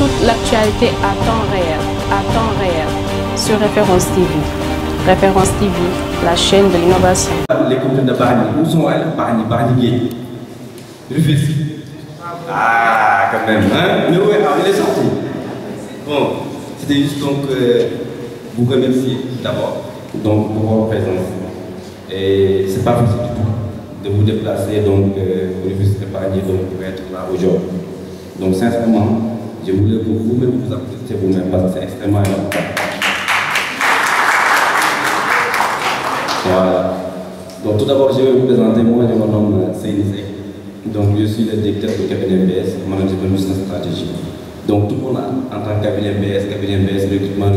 toute l'actualité à temps réel, sur Référence TV. Référence TV, la chaîne de l'innovation. Les communes de Bargny, où sont elles? Bargny, Rufisque. Ah, quand même, hein? Mais ouais, elle est sortie. Bon, c'était juste donc vous remercier d'abord donc pour votre présence. Et c'est pas facile du tout de vous déplacer donc au Rufisque Bargny donc pour être là aujourd'hui. Donc sincèrement, je voulais que vous-même vous applaudissez vous-même parce que c'est extrêmement important. Voilà. Donc tout d'abord, je vais vous présenter, moi je me nomme Seyni. Donc je suis le directeur du cabinet MBS, management business stratégie. Donc tout le monde en tant que cabinet MBS, recrutement,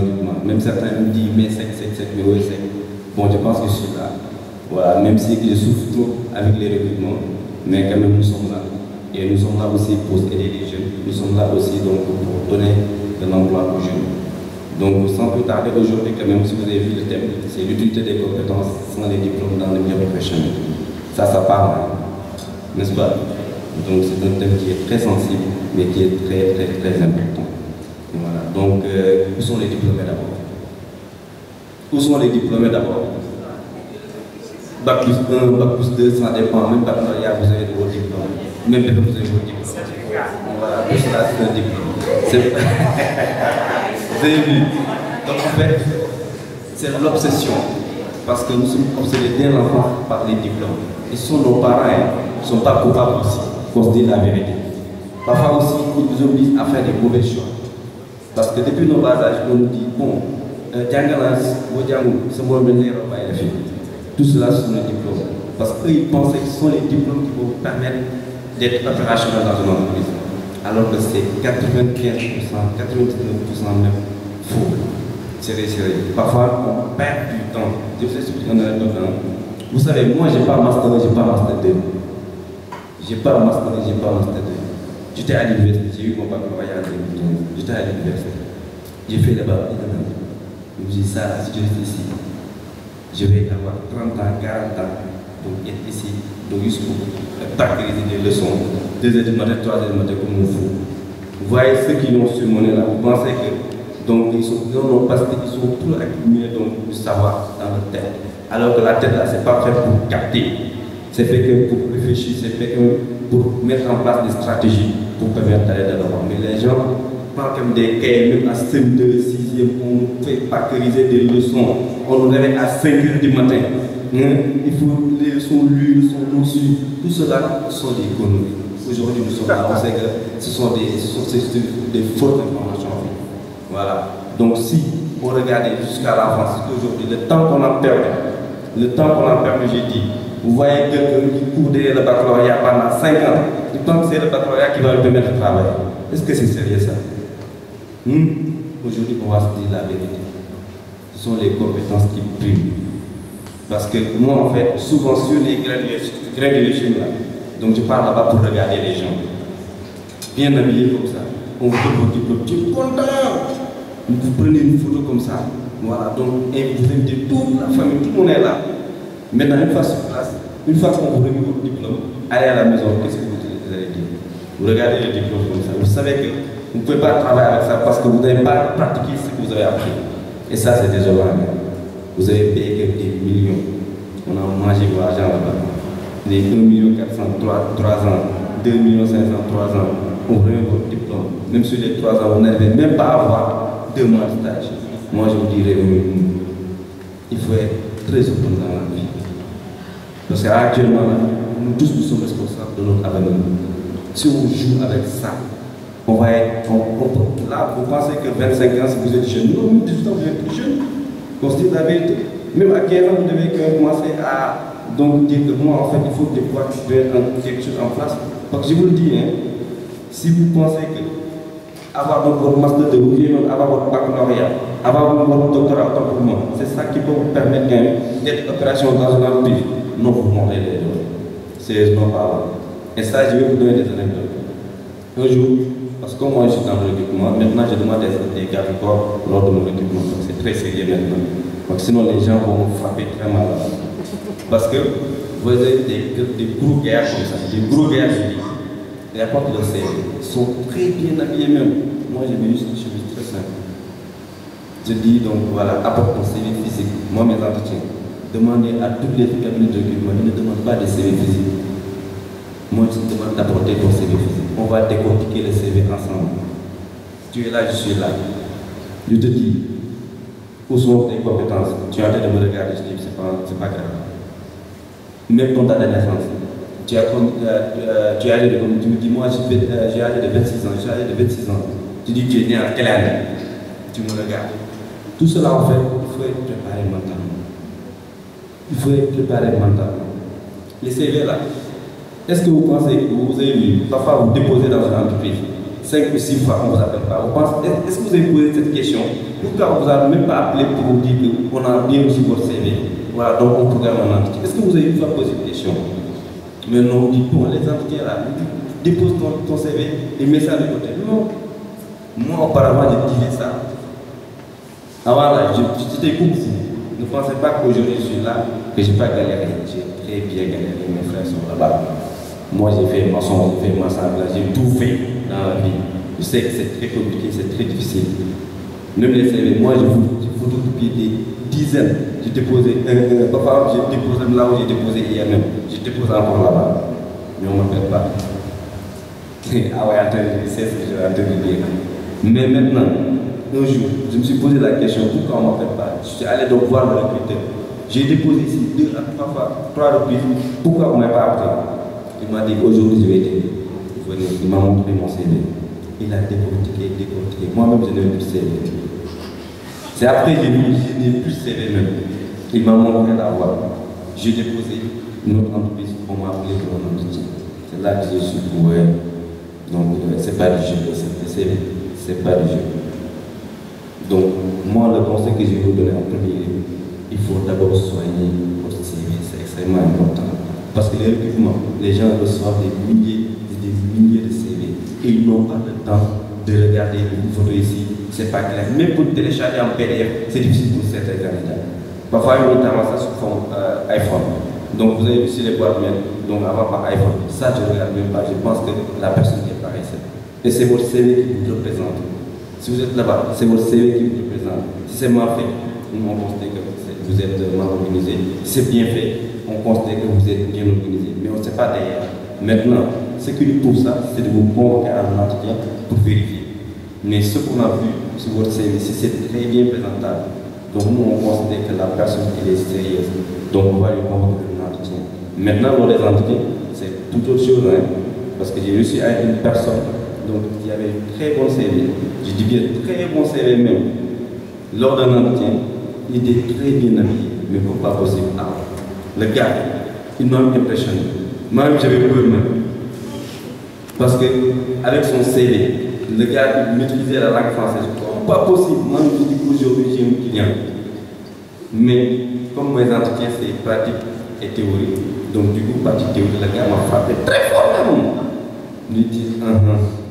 même certains me disent mais c'est, mais oui c'est. Bon, je pense que je suis là. Voilà, même si je souffre trop avec les recrutements, mais quand même nous sommes là. Et nous sommes là aussi pour aider les jeunes. Nous sommes là aussi donc pour donner de l'emploi aux jeunes. Donc sans plus tarder aujourd'hui, quand même, si vous avez vu le thème, c'est l'utilité des compétences sans les diplômes dans le milieu professionnel. Ça parle, n'est-ce pas? Donc c'est un thème qui est très sensible, mais qui est très important. Et voilà. Donc où sont les diplômés d'abord? Où sont les diplômés d'abord? Bac plus 1, Bac plus 2, ça dépend. Même baccalauréat, vous avez vos diplômes. Même si vous avez vos diplômes. Voilà, tout cela c'est un diplôme. Vous avez vu? Donc en fait, c'est l'obsession. Parce que nous sommes obsédés dès l'enfance par les diplômes. Et ce sont nos parents, ne sont pas coupables aussi, pour se dire la vérité. Parfois aussi, ils nous obligent à faire des mauvais choix. Parce que depuis nos bas âges, on nous dit, bon, tout cela ce sont les diplômes. Parce qu'ils pensaient que ce sont les diplômes qui vont vous permettre d'être opérationnel dans une entreprise. Alors que c'est 95%, 99% même faux. Sérieux. Parfois, on perd du temps. Je vous explique une anecdote. Vous savez, moi, je n'ai pas master 2. J'ai pas master 2. J'étais à l'université, j'ai eu mon baccalauréat en 2015. J'étais à l'université. J'ai fait là-bas. Je me dis ça, si je reste ici, je vais avoir 30 ans, 40 ans, donc être ici, donc juste pour bactériser des leçons, 2h du matin, 3h du matin, comme on fout. Vous voyez ceux qui l'ont surmonté là, vous pensez que donc ils sont parce qu'ils sont tout accumulés donc du savoir dans leur tête. Alors que la tête là, c'est pas fait pour capter, c'est fait que pour réfléchir, c'est fait que pour mettre en place des stratégies pour permettre d'aller de l'avant. Mais les gens parlent comme des cahiers, même à CM2, 6e, on fait bactériser des leçons, on nous réveille à 5h du matin. Il faut les leçons lues, les leçons non suivies. Tout cela sont des économies. Aujourd'hui, nous sommes là, on sait que ce sont des fausses informations. Voilà. Donc, si on regardait jusqu'à l'enfance, aujourd'hui, le temps qu'on a perdu, j'ai dit, vous voyez quelqu'un qui court derrière le baccalauréat pendant 5 ans, il pense que c'est le baccalauréat qui va lui permettre de travailler. Est-ce que c'est sérieux ça? Aujourd'hui, on va se dire la vérité. Ce sont les compétences qui priment. Parce que moi, en fait, souvent sur les graduations là, donc je pars là-bas pour regarder les gens. Bien habillés comme ça. On vous donne votre diplôme. Tu es content. Vous prenez une photo comme ça. Voilà. Donc, et vous invitez toute la famille, tout le monde est là. Maintenant, une fois sur place, une fois qu'on vous remet votre diplôme, allez à la maison, qu'est-ce que vous allez dire? Vous regardez le diplôme comme ça. Vous savez que vous ne pouvez pas travailler avec ça parce que vous n'avez pas pratiqué ce que vous avez appris. Et ça, c'est désolant. Vous avez payé des millions. On a mangé de l'argent là-bas. Les 1,4 million, 3 ans, 2,5 millions, 3 ans. On remet votre diplôme. Même sur les 3 ans, vous n'avez même pas à avoir 2 mois de stage. Moi, je vous dirais, il faut être très open dans la vie. Parce qu'actuellement, nous tous nous sommes responsables de notre avenir. Si on joue avec ça, on va être. Là, vous pensez que 25 ans, si vous êtes jeune, non, 18 ans, vous êtes plus jeune. On se dit la vérité. Même à 15 ans, vous devez commencer à donc dire que moi, en fait, il faut que pouvoir mettre quelque chose en place. Donc, je vous le dis, si vous pensez que avoir votre master de avoir votre baccalauréat, avoir votre doctorat pour moi, c'est ça qui peut vous permettre d'être opérationnel dans une entreprise. Non, vous montez les autres. Sérieusement parlant. Et ça, je vais vous donner des anecdotes. Un jour, parce que moi je suis dans le recrutement, maintenant je demande des gardes corps lors de mon recrutement. C'est très sérieux maintenant. Donc sinon les gens vont me frapper très mal. Parce que vous avez des gros gars comme ça, des gros gars, je dis. Les apports de CV sont très bien habillés même. Moi moi j'ai vu une chose très simple. Je dis donc voilà, apporte ton CV physique. Moi mes entretiens, demandez à toutes les cabinets de recrutement, ils ne demandent pas de CV physique. Moi je te demande d'apporter ton CV physique. On va décortiquer le CV ensemble. Tu es là, je suis là. Je te dis, où sont tes compétences? Tu es en train de me regarder, je dis, c'est pas grave. Même ton date de naissance. Tu es âgé de, comme tu me dis, moi j'ai âgé de 26 ans, j'ai âgé de 26 ans. Tu dis que tu es né en quelle année? Tu me regardes. Tout cela en fait, il faut être préparé mentalement. Il faut être préparé mentalement. Les CV là, est-ce que vous pensez que vous avez vu, parfois vous déposez dans une entreprise, 5 ou 6 fois on ne vous appelle pas. Est-ce que vous avez posé cette question? Pourquoi on ne vous a même pas appelé pour vous dire qu'on a bien reçu votre CV? Voilà, donc on programme un entretien. Est-ce que vous avez une fois posé cette question? Mais non, on dit, bon, les entretiens là, dépose ton CV et mets ça de côté. Non. Moi, auparavant, je disais ça. Avant là, j'étais comme vous. Ne pensez pas qu'aujourd'hui je suis là, que je n'ai pas galéré. J'ai très bien galéré, mes frères sont là-bas. Moi, j'ai fait maçon, j'ai fait massablage, j'ai tout fait dans la vie. Je sais que c'est très compliqué, c'est très difficile. Même les CV, moi, j'ai photocopié des dizaines. J'ai déposé, parfois, j'ai déposé là où j'ai déposé hier même. J'ai déposé encore là-bas. Mais on ne m'appelle pas. Ah ouais, attendez, c'est ce que j'ai entendu dire. Mais maintenant, un jour, je me suis posé la question, pourquoi on ne m'appelle pas? Je suis allé donc voir le recruteur. J'ai déposé ici 2 à 3 fois, 3 reprises. Pourquoi on ne m'a pas appelé? Il m'a dit qu'aujourd'hui je vais t'aider. Il m'a montré mon CV. Il a décortiqué. Moi-même, je n'ai plus de CV. C'est après que j'ai vu, je n'ai plus de CV même. Il m'a montré la voie. J'ai déposé une autre entreprise pour m'appeler pour un entretien. C'est là que je suis pour eux. Donc, c'est pas du jeu, c'est le CV. C'est pas du jeu. Donc, moi, le conseil que je vais vous donner en premier lieu, il faut d'abord soigner votre CV. C'est extrêmement important. Parce que les recrutements, les gens reçoivent des milliers de CV et ils n'ont pas le temps de regarder une photo ici, c'est pas clair. Même pour télécharger en PDF, c'est difficile pour certains candidats. Parfois, ils ont ça sous forme iPhone. Donc, vous avez vu sur les boîtes mail, donc avant par iPhone. Ça, je ne regarde même pas. Je pense que la personne qui est pareille, et c'est votre CV qui vous représente. Si vous êtes là-bas, c'est votre CV qui vous représente. Si c'est mal fait, on constate que vous êtes mal organisé. Si c'est bien fait, on constate que vous êtes bien organisé. Mais on ne sait pas derrière. Maintenant, ce qui nous prouve ça, c'est de vous convoquer à un entretien pour vérifier. Mais ce qu'on a vu sur votre CV, si c'est très bien présentable, donc nous on considère que la personne elle est sérieuse. Donc on va lui convoquer un entretien. Maintenant, lors des entretiens, c'est toute autre chose. Hein, parce que j'ai réussi à une personne donc, qui avait un très bon CV. Je dis bien très bon CV même. Lors d'un entretien, il était très bien habillé, mais pas possible. Ah, le gars, il m'a impressionné. Moi-même, j'avais peur même. Parce qu'avec son CV, le gars maîtrisait la langue française. Pas possible. Moi, je dis qu'aujourd'hui, j'ai un client. Mais comme mes entretiens, c'est pratique et théorie. Donc, du coup, pratique théorie, le gars m'a frappé très fort. Il dit,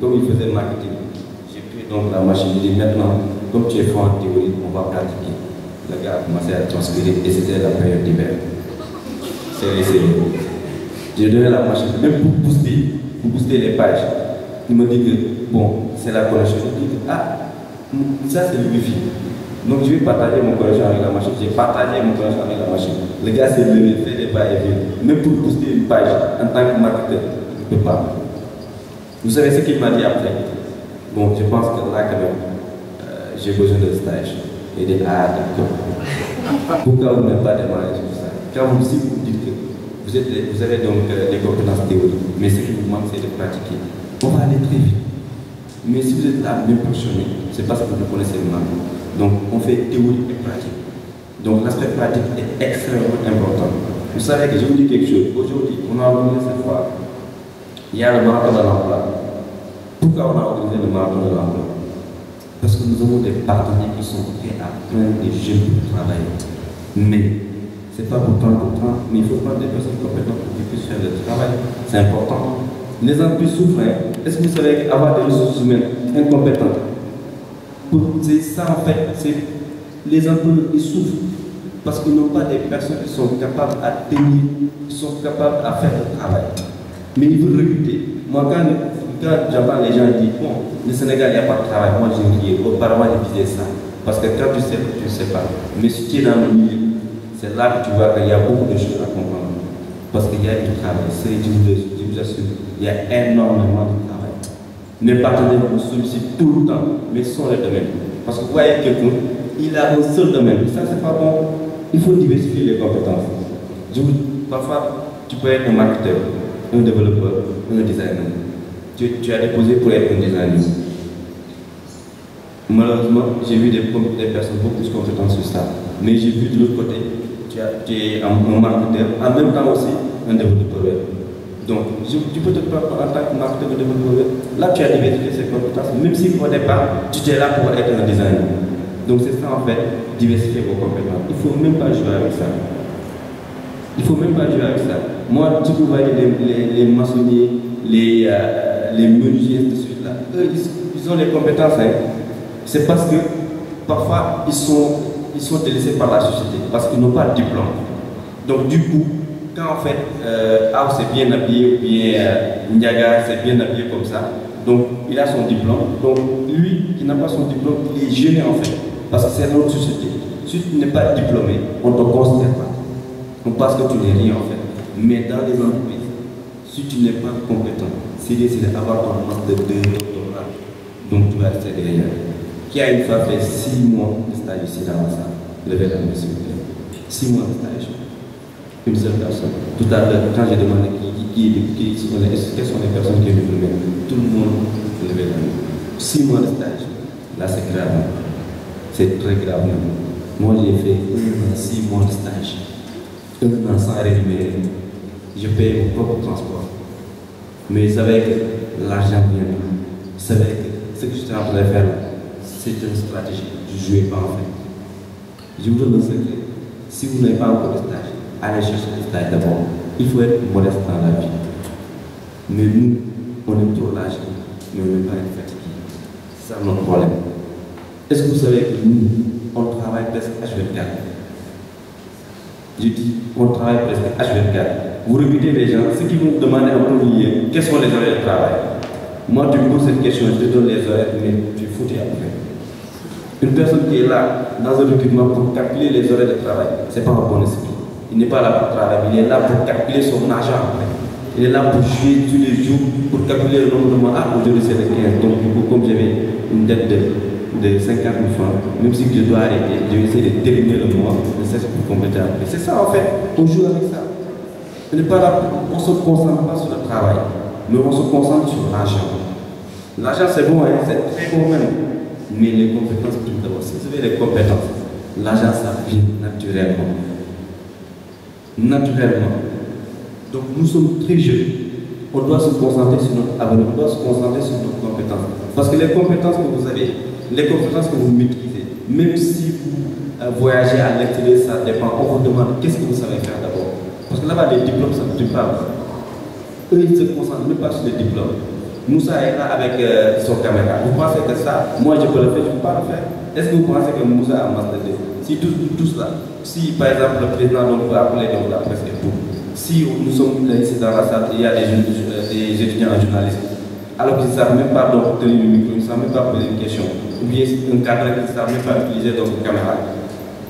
comme il faisait marketing. J'ai pris donc la machine. Il dit, maintenant, comme tu es fort en théorie, on va pratiquer. Le gars a commencé à transpirer et c'était la période d'hiver. C'est j'ai donné la machine, même pour booster les pages. Il me dit que, bon, c'est la connexion. Je dis, ah, ça c'est le wifi. Donc je vais partager mon connexion avec la machine. J'ai partagé mon connexion avec la machine. Le gars s'est levé, fait des pas et vient. Même pour booster une page en tant que marketeur, il ne peut pas. Vous savez ce qu'il m'a dit après? Bon, je pense que là, quand même, j'ai besoin de stage. Il dit, ah, d'accord. Pourquoi vous n'avez pas démarré sur ça? Quand vous dites que vous avez donc des compétences théoriques, mais ce qui vous manque, c'est de pratiquer. On va aller très vite. Mais si vous êtes là bien passionné, c'est parce que vous connaissez le manque. Donc, on fait théorie et pratique. Donc, l'aspect pratique est extrêmement important. Vous savez que je vous dis quelque chose. Aujourd'hui, on a organisé cette fois. Il y a le marathon de l'emploi. Pourquoi on a organisé le marathon de l'emploi? Parce que nous avons des partenaires qui sont prêts à prendre des jeunes pour travailler. Mais ce n'est pas pour prendre, mais il faut prendre des personnes compétentes pour qu'ils puissent faire le travail. C'est important. Les entreprises souffrent. Est-ce que vous savez qu'avoir des ressources humaines incompétentes, c'est ça en fait, les employeurs ils souffrent parce qu'ils n'ont pas des personnes qui sont capables à tenir, qui sont capables à faire le travail. Mais ils veulent recruter. Moi, quand quand j'entends les gens dire, bon, le Sénégal, il n'y a pas de travail, moi j'ai rié, auparavant je disais ça. Parce que quand tu sais, tu ne sais pas. Mais si tu es dans le milieu, c'est là que tu vois qu'il y a beaucoup de choses à comprendre. Parce qu'il y a du travail, je vous assure, il y a énormément de travail. Mes partenaires me sollicitent tout le temps, mais ce sont les domaines. Parce que vous voyez quelqu'un, il a un seul domaine, ça c'est pas bon. Il faut diversifier les compétences. Parfois, tu peux être un marketeur, un développeur, un designer. Tu as déposé pour être un designer. Malheureusement, j'ai vu des personnes beaucoup plus compétentes sur ça. Mais j'ai vu de l'autre côté, tu es un marketeur, en même temps aussi un développeur. Donc, tu peux te prendre en tant que marketeur ou développeur. Là, tu as diversifié ces compétences, même si au départ, tu étais là pour être un designer. Donc, c'est ça en fait, diversifier vos compétences. Il ne faut même pas jouer avec ça. Il ne faut même pas jouer avec ça. Moi, si vous voyez les maçonniers, les menuisiers, de suite là, eux, ils ont les compétences. Hein. C'est parce que parfois, ils sont délaissés par la société, parce qu'ils n'ont pas de diplôme. Donc, du coup, quand en fait, Ao s'est bien habillé, ou bien Ndiaga s'est bien habillé comme ça, donc il a son diplôme. Donc, lui qui n'a pas son diplôme, il est gêné en fait, parce que c'est notre société. Si tu n'es pas diplômé, on ne te considère pas. On pense que tu n'es rien en fait. Mais dans les entreprises, si tu n'es pas compétent, c'est d'avoir ton master de doctorat, donc tu vas rester derrière. Qui a une fois fait 6 mois de stage ici dans la salle? Levez la main s'il vous plaît. 6 mois de stage. Une seule personne. Tout à l'heure, quand j'ai demandé quelles sont les personnes qui viennent me tout le monde levait la main. 6 mois de stage. Là, c'est grave. C'est très grave. Moi, j'ai fait 6 mois de stage. 1 an sans rémunérer. Je paye mon propre transport. Mais je savais que l'argent vient. Je savais que ce que j'étais en train de faire, c'est une stratégie. Je ne jouais pas en fait. Je vous donne un secret. Si vous n'avez pas encore de stage, allez chercher le stage d'abord. Il faut être modeste dans la vie. Mais nous, on aime trop l'argent, mais on n'aime pas être fatigué. C'est ça notre problème. Est-ce que vous savez que nous, on travaille presque H24? Je dis, on travaille presque H24. Vous recrutez les gens, ceux qui vont vous demander en premier, quels sont les horaires de travail? Moi, tu me poses cette question, je te donne les horaires, mais tu es foutu après. Une personne qui est là, dans un recrutement, pour calculer les horaires de travail, ce n'est pas un bon esprit. Il n'est pas là pour travailler, il est là pour calculer son argent après. Il est là pour jouer tous les jours, pour calculer le nombre de mois. Ah, aujourd'hui c'est le 15, donc du coup, comme j'avais une dette de 50 000 francs, même si je dois arrêter, je vais essayer de terminer le mois, de cesse pour compléter après. C'est ça en fait, on joue avec ça. On n'est pas là, on ne se concentre pas sur le travail, mais on se concentre sur l'argent. L'argent c'est bon, hein, c'est très bon même. Mais les compétences priment d'abord. Si vous avez les compétences, l'argent ça vient naturellement. Naturellement. Donc nous sommes très jeunes. On doit se concentrer sur notre avenir, on doit se concentrer sur nos compétences. Parce que les compétences que vous avez, les compétences que vous maîtrisez, même si vous voyagez à l'extérieur, ça dépend. On vous demande qu'est-ce que vous savez faire d'abord. Parce que là-bas, les diplômes, ça ne tue pas. Eux, ils se concentrent même pas sur les diplômes. Moussa est là avec son caméra. Vous pensez que ça, moi je peux le faire, je ne peux pas le faire. Est-ce que vous pensez que Moussa a un master 2? Si tout cela, si par exemple le président peut appeler donc la presse et tout, si nous sommes ici dans la salle, il y a des étudiants en journalisme, alors qu'ils ne savent même pas donc tenir le micro, ils ne savent même pas poser une question, ou bien un cadre qui ne savent même pas utiliser donc une caméra.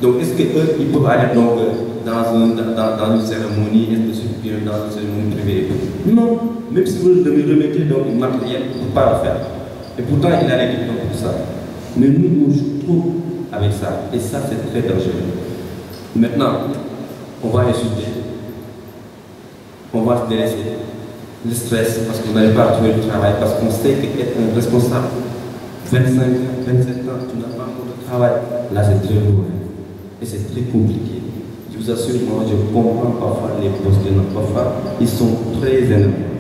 Donc est-ce qu'eux, ils peuvent aller donc dans une cérémonie, dans une cérémonie privée et tout? Non. Même si vous devez remettre donc du matériel, il ne peut pas le faire. Et pourtant, il a les diplômes pour ça. Mais nous, on joue trop avec ça. Et ça, c'est très dangereux. Maintenant, on va étudier. On va se délaisser. Le stress, parce qu'on n'arrive pas à trouver le travail, parce qu'on sait qu'être un responsable, 25 ans, 27 ans, tu n'as pas encore de travail. Là, c'est très lourd. Et c'est très compliqué. Je vous assure, moi, je comprends parfois les postes de notre parfois, ils sont très énervés.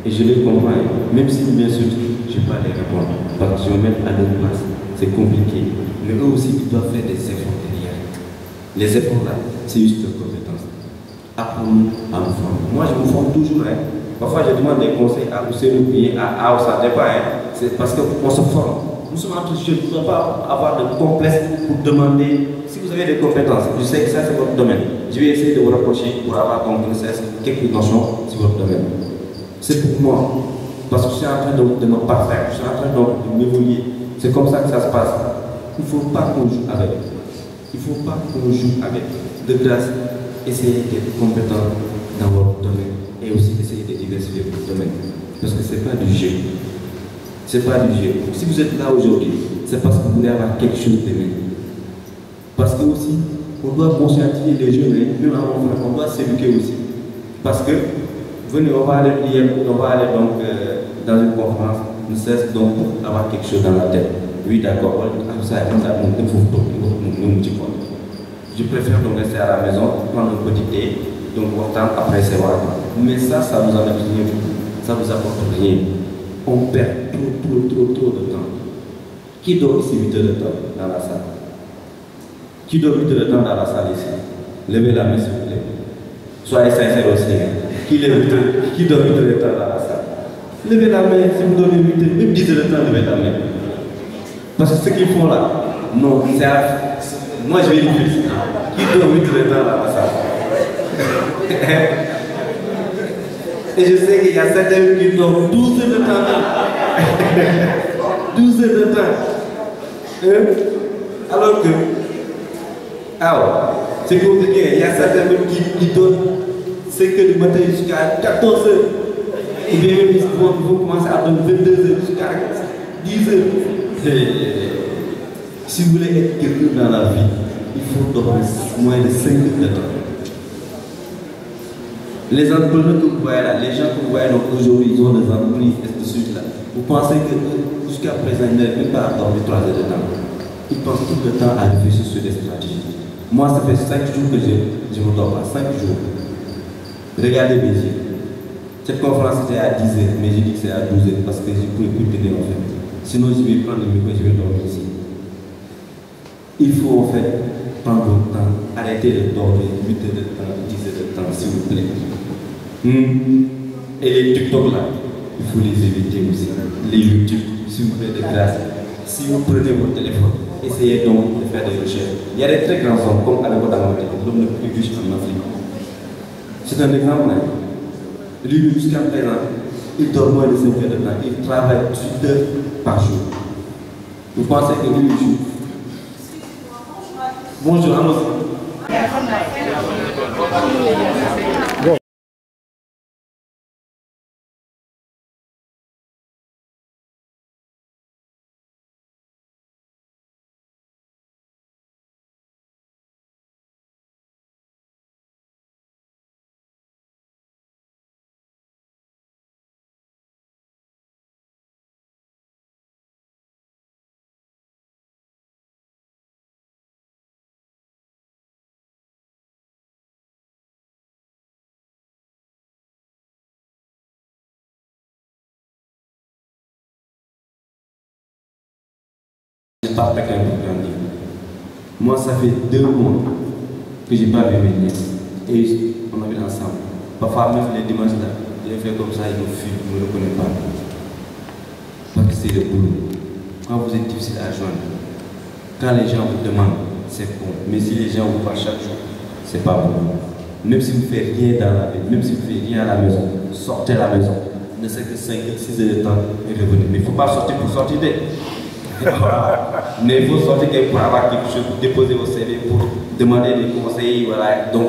Et je les comprends, même si bien sûr, je ne vais pas les répondre, parce que je me mets à leur place, c'est compliqué. Mais eux aussi, ils doivent faire des efforts derrière. Les efforts là, c'est juste une compétence. Apprenons à nous former. Moi, je me forme toujours. Parfois, je demande des conseils à Ousseynou ou bien à Aoussa, c'est parce qu'on se forme. Nous sommes entre jeunes, nous ne devons pas avoir de complexe pour demander si vous avez des compétences. Je sais que ça, c'est votre domaine. Je vais essayer de vous rapprocher pour avoir comme princesse quelques notions sur votre domaine. C'est pour moi. Parce que je suis en train de me parfaire, je suis en train de m'évoluer. C'est comme ça que ça se passe. Il ne faut pas qu'on joue avec. Il ne faut pas qu'on joue avec. De grâce, essayez d'être compétent dans votre domaine et aussi essayez de diversifier votre domaine. Parce que ce n'est pas du jeu. Ce n'est pas du jeu. Si vous êtes là aujourd'hui, c'est parce que vous voulez avoir quelque chose demain. Parce que aussi, on doit conscientiser les jeunes, même avant, on doit s'éduquer aussi. Parce que, venez, on va aller donc dans une conférence, ne cesse donc avoir quelque chose dans la tête. Oui, d'accord, je préfère donc rester à la maison, prendre un petit thé, donc pourtant après c'est vrai. Mais ça nous amène rien du tout. Ça vous apporte rien. On perd trop de temps. Qui dort ici 8 heures de temps dans la salle? Qui dort 8 heures de temps dans la salle ici? Levez la main s'il vous plaît. Soyez sincères aussi. Qui dort 8 heures de temps dans la salle? Levez la main si vous donnez 8 heures, même 10 heures de temps, levez la main. Parce que ce qu'ils font là, non, c'est à... Moi je vais les féliciter. Qui dort 8 heures de temps dans la salle? Et je sais qu'il y a certains qui dorment 12 heures de temps. 12 heures de temps. Alors que, c'est compliqué. Il y a certains qui dorment 5 heures du matin jusqu'à 14 heures. Et bien même ils vont commencer à dormir 22 heures jusqu'à 10 heures. Si vous voulez être quelqu'un dans la vie, il faut dormir moins de 5 heures de temps. Les entrepreneurs que vous voyez là, les gens que vous voyez aujourd'hui, ils ont des entreprises et de suite là. Vous pensez que jusqu'à présent, ils n'arrivent même pas à dormir 3 heures de temps. Ils pensent tout le temps à réfléchir sur des stratégies. Moi, ça fait 5 jours que je ne me dors pas. 5 jours. Regardez mes yeux. Cette conférence était à 10 heures, mais j'ai dit que c'est à 12 heures parce que je ne pouvais plus tenir en fait. Sinon, je vais prendre le micro et je vais dormir ici. Il faut en fait prendre votre temps, arrêter de dormir 8 heures de temps, 10 heures de temps, s'il vous plaît. Et les TikTok là, il faut les éviter aussi. Les YouTube, s'il vous plaît, de grâce. Si vous prenez votre téléphone, essayez donc de faire des recherches. Il y a des très grands hommes comme Alego Dangote, l'homme le plus riche en Afrique. C'est un exemple. Lui, jusqu'à présent, il dort moins de 5 heures de temps. Il travaille 8 heures par jour. Vous pensez que lui, il joue? Bonjour, allons-y. Je n'ai pas fréquenté un livre. Moi, ça fait 2 mois que je n'ai pas vu mes nièces. Et on avait ensemble. Parfois, même les dimanches là, je les fais comme ça, ils me fuient, ils ne me reconnaissent pas. Parce que c'est le boulot. Quand vous êtes difficile à joindre, quand les gens vous demandent, c'est bon. Mais si les gens vous parlent chaque jour, c'est pas bon. Même si vous ne faites rien dans la vie, même si vous ne faites rien à la maison, sortez à la maison. Ne serait que 5 6 heures de temps et revenez. Mais il ne faut pas sortir pour sortir d'elle. Mais il faut sortir pour avoir quelque chose, pour déposer vos CV, pour demander des conseils, voilà. Donc,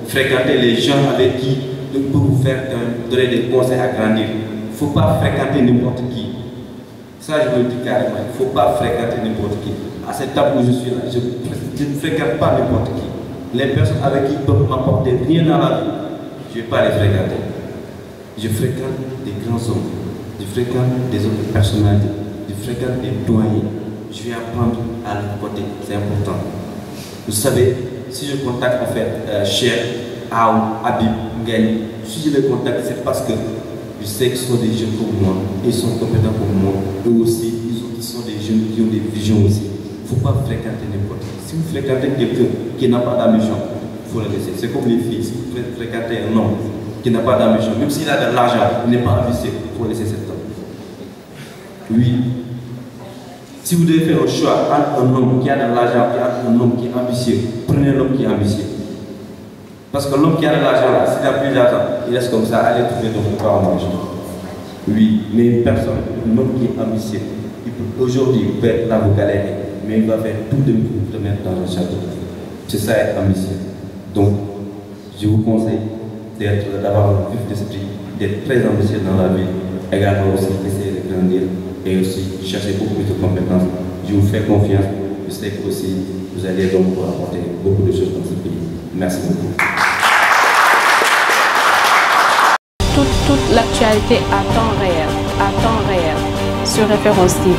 fréquenter les gens avec qui pour vous faire donner des conseils à grandir. Il ne faut pas fréquenter n'importe qui. Ça, je vous le dis carrément, il ne faut pas fréquenter n'importe qui. À cette étape où je suis là, je ne fréquente pas n'importe qui. Les personnes avec qui peuvent m'apporter rien dans la vie, je ne vais pas les fréquenter. Je fréquente des grands hommes, je fréquente des autres personnalités. Je fréquente des doyens, je vais apprendre à leur côté, c'est important. Vous savez, si je contacte en fait Cher, Aou, Habib, Ngaï, si je les contacte, c'est parce que je sais qu'ils sont des jeunes comme moi, ils sont compétents comme moi, eux aussi, ils sont des jeunes qui ont des visions aussi. Il ne faut pas fréquenter n'importe qui. Si vous fréquentez quelqu'un qui n'a pas d'ambition, il faut le laisser. C'est comme les filles, si vous fréquentez un homme qui n'a pas d'ambition, même s'il a de l'argent, il n'est pas ambitieux, il faut laisser cet homme. Oui. Si vous devez faire un choix entre un homme qui a de l'argent et un homme qui est ambitieux, prenez l'homme qui est ambitieux. Parce que l'homme qui a de l'argent, s'il n'a plus d'argent, il reste comme ça, allez trouver donc pas en argent. Oui, mais une personne, un homme qui est ambitieux, il peut aujourd'hui faire l'avocat, mais il va faire tout de même pour te mettre dans un château. C'est ça être ambitieux. Donc, je vous conseille d'avoir un vif d'esprit, d'être très ambitieux dans la vie, également aussi essayer de grandir et aussi chercher beaucoup plus de compétences. Je vous fais confiance, je sais que aussi vous allez donc pour apporter beaucoup de choses dans ce pays. Merci beaucoup. Toute l'actualité à temps réel, sur Référence TV.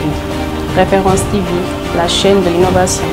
Référence TV, la chaîne de l'innovation.